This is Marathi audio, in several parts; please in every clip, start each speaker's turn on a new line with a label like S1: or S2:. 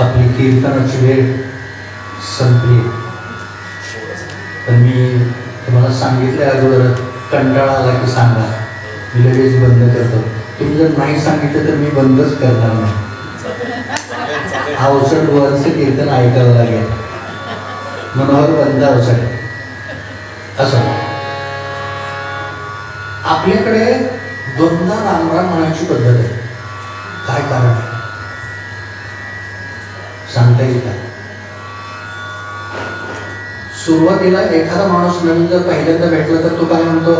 S1: आपली कीर्तनाची वेळ संपली, पण मी तुम्हाला सांगितलं अगोदर, कंटाळा आला की सांगा, मी लगेच बंद करतो. तुम्ही जर नाही सांगितलं तर मी बंदच करणार नाही. अवसट वरचं कीर्तन ऐकावं लागेल. मनोहर बंद अवसट असं. आपल्याकडे दोनदा रामराम म्हणायची पद्धत आहे. काय कारण आहे सांगता येईल का? सुरुवातीला एखादा माणूस नवीन जर पहिल्यांदा भेटला तर तो काय म्हणतो?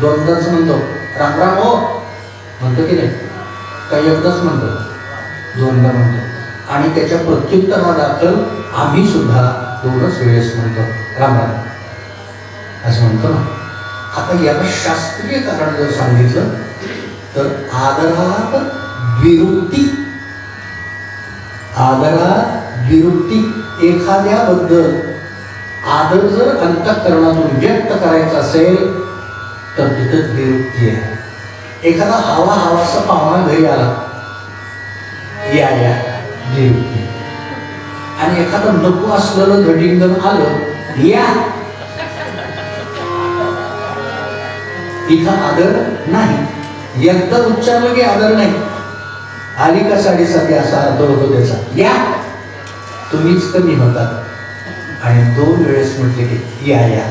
S1: दोनदाच म्हणतो राम राम हो म्हणतो की नाही? काही एकदाच म्हणतो, दोनदा म्हणतो. आणि त्याच्या प्रत्युत्तरादाखल आम्ही सुद्धा दोनच वेळेस म्हणतो राम राम असं म्हणतो ना. आता याला शास्त्रीय कारण जर सांगितलं तर आदरात विरुक्ती, आदरात विरुक्ती. एखाद्याबद्दल आदर जर अंतःकरणातून व्यक्त करायचा असेल तर तिथं विरुक्ती आहे. एखादा हवासा पाहुणा घरी आला, या या विरुक्ती. आणि एखादं नको असलेलं धडिंगण आलं, या, इथं आदर नाही. एकदा उच्चारलं की आदर नाही. आली का साडेसाती असा अर्थ होतो त्याचा. या, तुम्हीच कमी होतात. आणि दोन वेळेस म्हटले की या या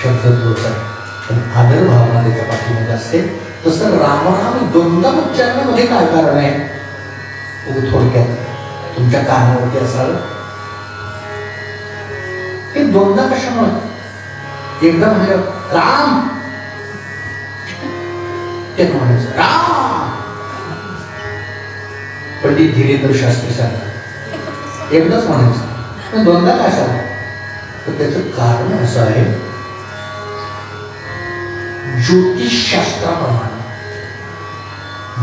S1: शब्द तोच आहे, पण आदर भावना त्याच्या पाठीमध्ये असते. तसं रामराम दोनदा उच्चारण्यामध्ये काय कारण आहे? थोडक्यात तुमच्या कानावरती असावं. हे दोनदा कशामुळे? एकदा म्हणजे राम, ते म्हणायचं राम. पंडित धीरेंद्र शास्त्री सारखं एकदाच म्हणायचं, पण दोनदा काय सांग? तर त्याचं कारण असं आहे, ज्योतिषशास्त्राप्रमाणे.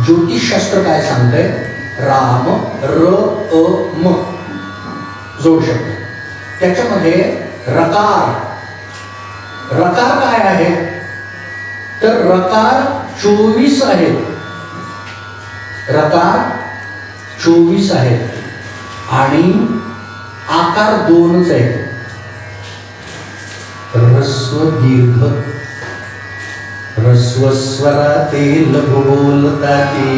S1: ज्योतिषशास्त्र काय सांगतंय? राम र अ म जोड शब्द, त्याच्यामध्ये रकार. रकार काय आहे? तर रकार 24 आहेत. रकार 24 आहेत आणि आकार 2च आहेत. ह्रस्व दीर्घ. ह्रस्व स्वराते लघु बोलताते.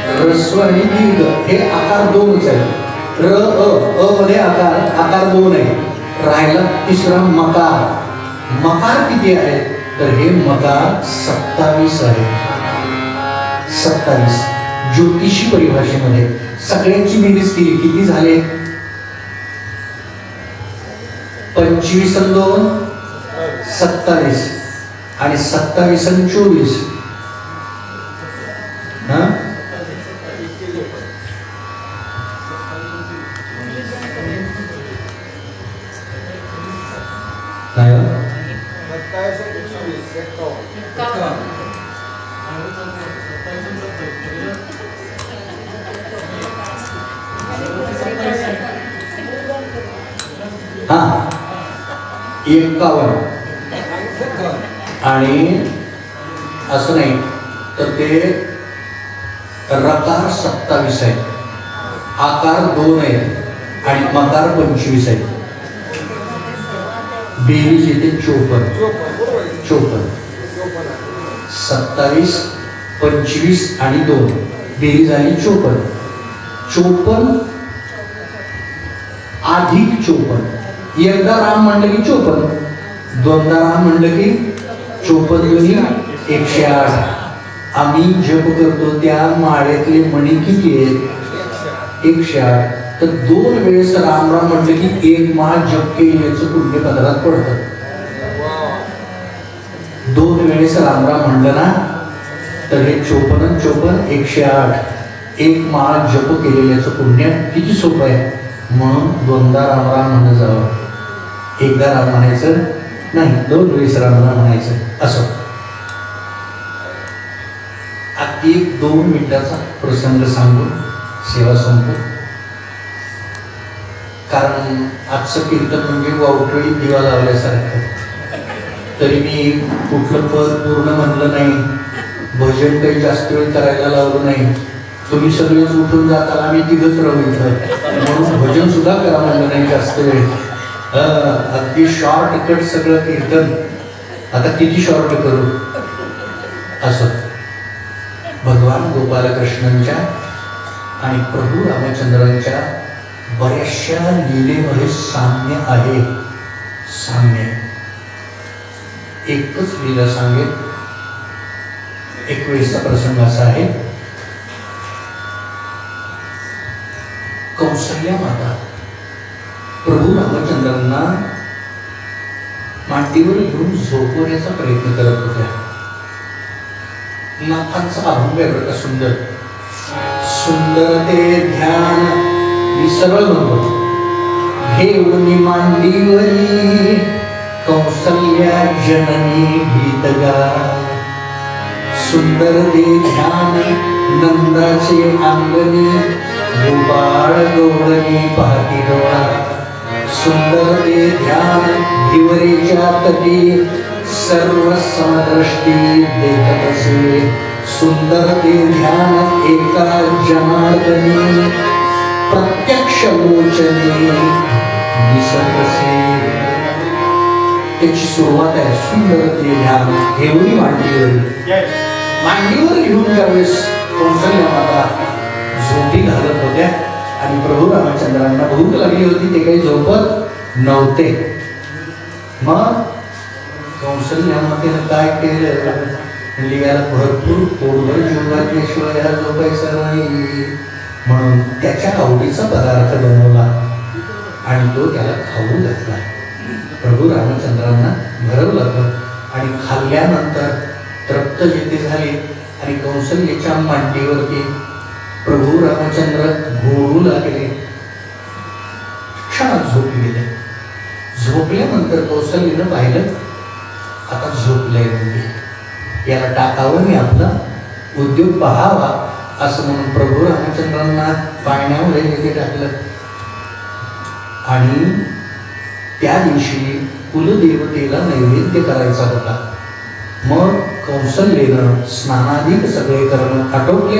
S1: ह्रस्व आणि दीर्घ हे आकार 2च आहेत. र अ मध्ये आकार 2 आहे. राहिला तिसरा मकार. मकार किती आहेत? तर हे मकार 27 आहे. 27 ज्योतिषी परिभाषेमध्ये सगळ्यांची बेरीज केली किती झाले? 25 आणि 2 27 आणि 27 आणि 24 नाही. हा 51 आणि असं नाही तर ते रकार 27 आहे, आकार 2 आहे आणि मकार 25 आहे. बेरीज येते 54. 27 25 आणि 2 बेरीज आली 54. 54 अधिक 54. एकदा राम म्हणलं की 54, दोनदा राम म्हणलं की 54 दुनी 108. आम्ही जप करतो त्या माळेतले मणी किती आहेत? 108. तर 2 वेळेस राम राम म्हटलं की 1 माळ जप केल्याचं पुण्य पदरात पडतं. 2 वेळेस राम राम म्हणलं ना तर हे 54 54 108. 1 माळ जप केलेल्याचं पुण्य किती सोपं आहे. म्हणून 2दा राम राम म्हणलं जावं, एकदा राम म्हणायचं नाही, 2 वेळेस राम राम म्हणायचं. असं अगदी 2 मिनिटाचा प्रसंग सांगून सेवा संपू. कारण आजचं कीर्तन म्हणजे वावटळी दिवा लावल्यासारखं. तरी मी कुठलं पद पूर्ण म्हणलं नाही, भजन काही जास्त वेळ करायला लावलं नाही. तुम्ही सगळेच उठून जाताना आम्ही तिघच राहू इथं, म्हणून भजन सुद्धा करा म्हणलं नाही जास्त वेळ. अगदी शॉर्टकट सगळं कीर्तन. आता किती शॉर्ट करू. असं भगवान गोपालकृष्णांच्या आणि प्रभू रामचंद्रांच्या बऱ्याचशा लीलेमध्ये साम्य आहे. साम्य एकच लीला सांगेल. एक वेळेचा प्रसंग असा आहे, कौसल्या माता प्रभू रामचंद्रांना मांडीवर घेऊन झोपवण्याचा प्रयत्न करत होत्या. नाथांचा अभंग आहे बरं का, सुंदर सुंदर ते ध्यान. मी सरळ म्हणतो, घेऊन मांडीवरी कौसल्या जननी गीत गा. सुंदर ते ध्यान नंदाचे अंगणी, गोपाळ गौरणी पाहती डोळा. सुंदर ते ध्यान धिवरेच्या तटी, सर्व समदृष्टी देखत असे. सुंदर ते ध्यान एका जनार्दनी, प्रत्यक्ष लोचनी दिसत असे. त्याची सुरुवात आहे सुंदर ते ध्यान घेऊन मांडीवर घेऊन त्यावेळेस कौसल्या माता झोपी घालत होत्या आणि प्रभू रामचंद्रांना भूक लागली होती. ते काही झोपत नव्हते. मग कौसल्या मातेनं काय केलं, म्हणजे याला भरपूर पोटभर जेवण घातल्याशिवाय याला झोपायचं नाही. म्हणून त्याच्या आवडीचा पदार्थ बनवला आणि तो त्याला खाऊ घातला. प्रभू रामचंद्रांना भरवलं आणि खाल्ल्यानंतर तृप्त जेथे झाले आणि कौसल्याच्या मांडीवरती प्रभू रामचंद्र घोळू लागले. क्षणात झोपी गेले. झोपल्यानंतर कौसल्यानं पाहिलं आता झोपलंय, म्हणजे याला टाकावं आणि आपला उद्योग पाहावा असं म्हणून प्रभू रामचंद्रांना पाळण्यावर येथे टाकलं. आणि त्या दिवशी कुलदेवतेला नैवेद्य करायचा होता. मग कौसल्येनं स्नानाधिक सगळे करणं आटोपले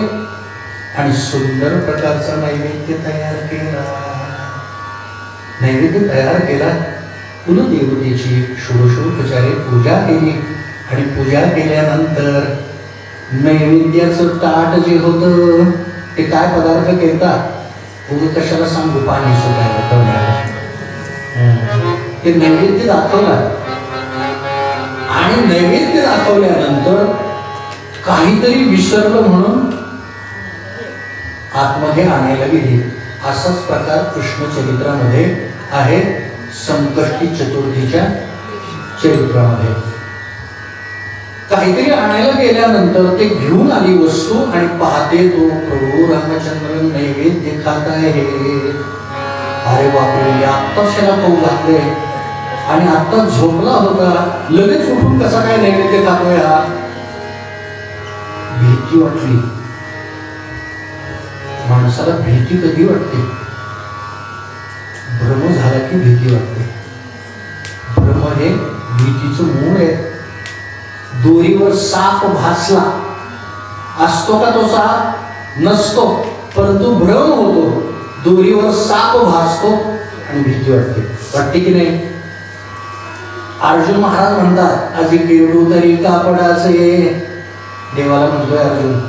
S1: आणि सुंदर प्रकारचा नैवेद्य तयार केला. नैवेद्य तयार केला. कुलदेवतेची षोडशोपचारे पूजा केली आणि पूजा केल्यानंतर नैवेद्याचं ताट जे होतं ते काय पदार्थ केलतात उगे कशाला सांगू, पाणी सुद्धा ते नैवेद्य दाखवला. आणि नैवेद्य दाखवल्यानंतर काहीतरी विसरलं म्हणून आतमध्ये आणायला गेली. असाच प्रकार कृष्ण चरित्रामध्ये आहे. संकष्टी चतुर्थीच्या चरित्रामध्ये काहीतरी आणायला गेल्यानंतर ते घेऊन आली वस्तू आणि पाहते तो प्रभू रामचंद्र नैवेद्य खात आहे. अरे बापरे, आत्ताच त्याला खाऊ घातले आणि आत्ता झोपला होता, लगेच उठून कसा काय नैवेद्य खातोय हा. भीती वाटली. माणसाला भीती कधी वाटते? भ्रम झाला की भीती वाटते. भ्रम हे भीतीचं मूळ आहे. दोरीवर साप भासला असतो का तो साप? नसतो, परंतु भ्रम होतो. दोरीवर साप भासतो आणि भीती वाटते. वाटते की नाही? अर्जुन महाराज म्हणतात अजी केवढू तरी कापडाचे. देवाला म्हणतोय अर्जुन,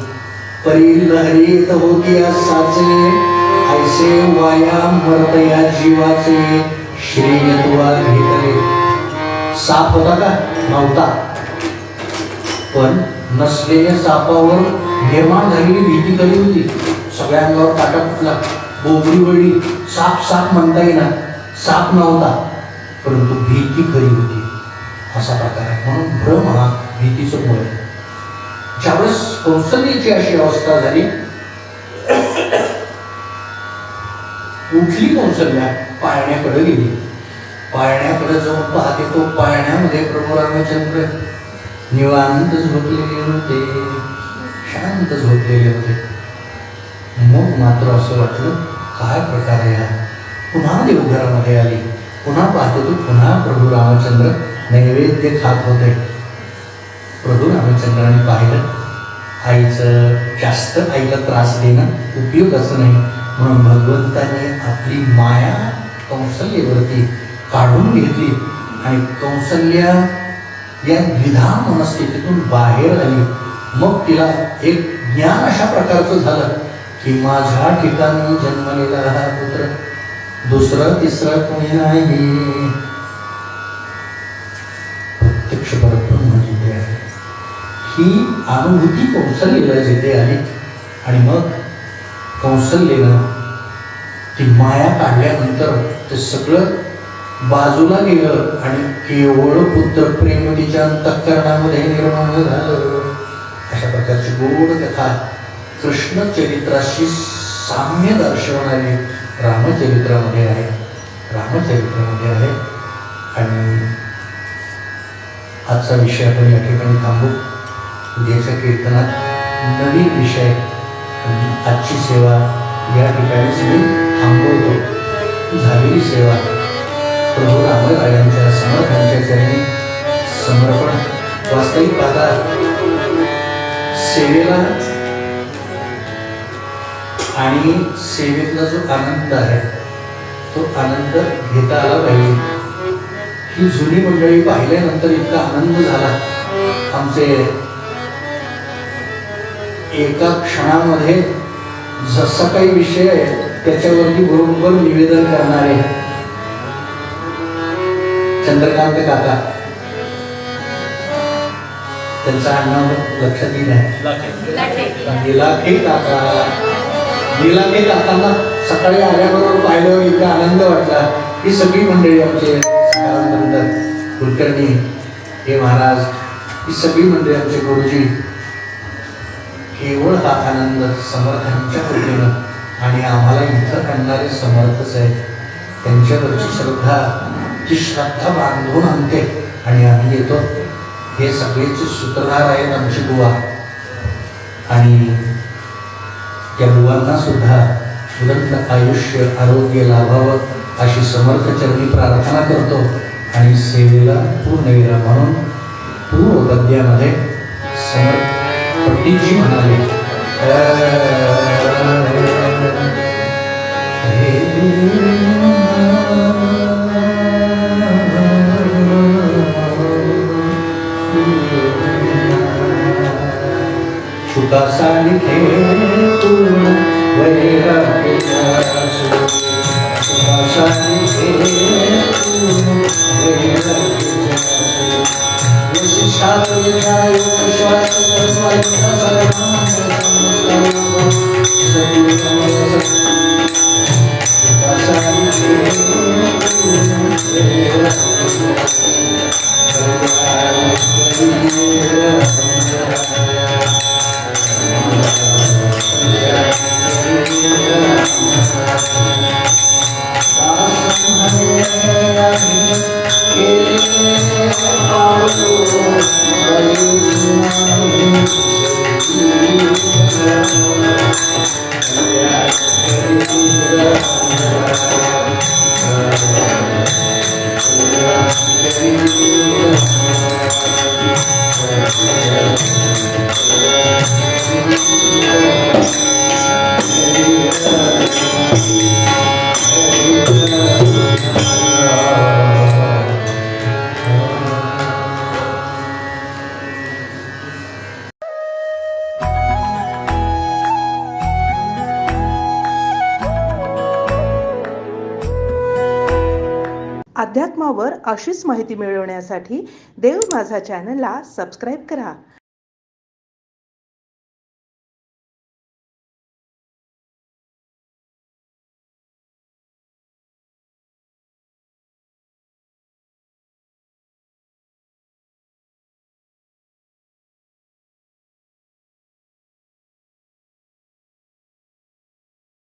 S1: परी लहरीत होती असाचे सामर्थ या जीवाचे श्रेय तुला घेतले. साप होता का? नव्हता. पण नसलेल्या सापावर निर्माण झालेली भीती कधी होती. सगळ्या अंगावर काटा फुटला, बोबडी वळली, साप साप म्हणता येणार. साप नव्हता परंतु भीती खरी होती. असा प्रकार आहे. म्हणून भ्रम हा भीतीचं मूळ आहे. ज्यावेळेस कौसल्याची अशी अवस्था झाली, उठली कौसल्या, पाळण्याकडे गेली. पाळण्याकडे जाऊन पाहते तो पाळण्यामध्ये प्रभू रामचंद्र निवांत झोपलेले होते, शांत झोपलेले होते. मग मात्र असं वाटलं काय प्रकार आहे हा. पुन्हा देवघरामध्ये आली. पुन्हा पाहते तो पुन्हा प्रभू रामचंद्र नैवेद्य खात होते. प्रभू रामचंद्राने पाहिलं आईचं जास्त आईला त्रास देणं उपयोगाचं नाही, म्हणून भगवंताने आपली माया कौसल्यावरती काढून घेतली आणि कौसल्या या द्विधा मनस्थितीतून बाहेर आली. मग तिला एक ज्ञान अशा प्रकारचं झालं की माझ्या ठिकाणी जन्मलेला हा पुत्र दुसरं तिसरं कोणी नाही, प्रत्यक्ष परब्रह्म जिथे आहे. ही अनुभूती कौसल्याला जिथे आली आणि मग कौसल्यानं ती माया काढल्यानंतर ते सगळं बाजूला गेलं आणि केवळ पुत्र प्रेम तिच्या अंतःकरणामध्ये निर्माण झालं. अशा प्रकारची गोड कथा कृष्ण चरित्राशी साम्य दर्शवणारी रामचरित्रामध्ये आहे. रामचरित्रामध्ये आहे. आणि आजचा विषय आपण या ठिकाणी थांबू. उद्याच्या कीर्तनात नवीन विषय, आजची सेवा या ठिकाणीच मी थांबवतो. झालेली सेवा प्रभू रामरायांच्या समर्थांच्या चरणी समर्पण. वास्तविक पाहता सेवेला आणि सेवेतला जो आनंद आहे तो आनंद घेता आला पाहिजे. ही जुनी मंडळी पाहिल्यानंतर इतका आनंद झाला. आमचे एका क्षणामध्ये जसा काही विषय आहे त्याच्यावरती बरोबर निवेदन करणारे चंद्रकांत काका, त्यांचं आडनाव लक्षात येईल आहे, निलाखे काका. निलाखे काकांना सकाळी आल्याबरोबर पाहिल्यावर इतका आनंद वाटला. ही सगळी मंडळी आमचे नंतर कुलकर्णी हे महाराज, ही सगळी मंडळी आमचे गुरुजी, केवळ हा आनंद समर्थांच्या कृपेनं आणि आम्हाला इथं आणणारे समर्थच आहेत. त्यांच्यावरची श्रद्धा, ती श्रद्धा बांधून आणते आणि आम्ही येतो. हे सगळेचे सूत्रधार आहेत आमची बुवा आणि त्या बुवांना सुद्धा उदंड आयुष्य आरोग्य लाभावं अशी समर्थ चरणी प्रार्थना करतो. आणि सेवेला पूर्ण विराम म्हणून पूर्व पद्यामध्ये समर्थ पंडितजी म्हणाले, सुखासा लिखे पूर्ण वैराग्य, सुखासा लिखे पूर्ण वैराग्य, विशिष्टात विनाय विश्वास सर्वांचा सर्वांचा सुखासा
S2: अध्यात्मावर अशीच माहिती मिळवण्यासाठी देव माझा चॅनलला सबस्क्राईब करा.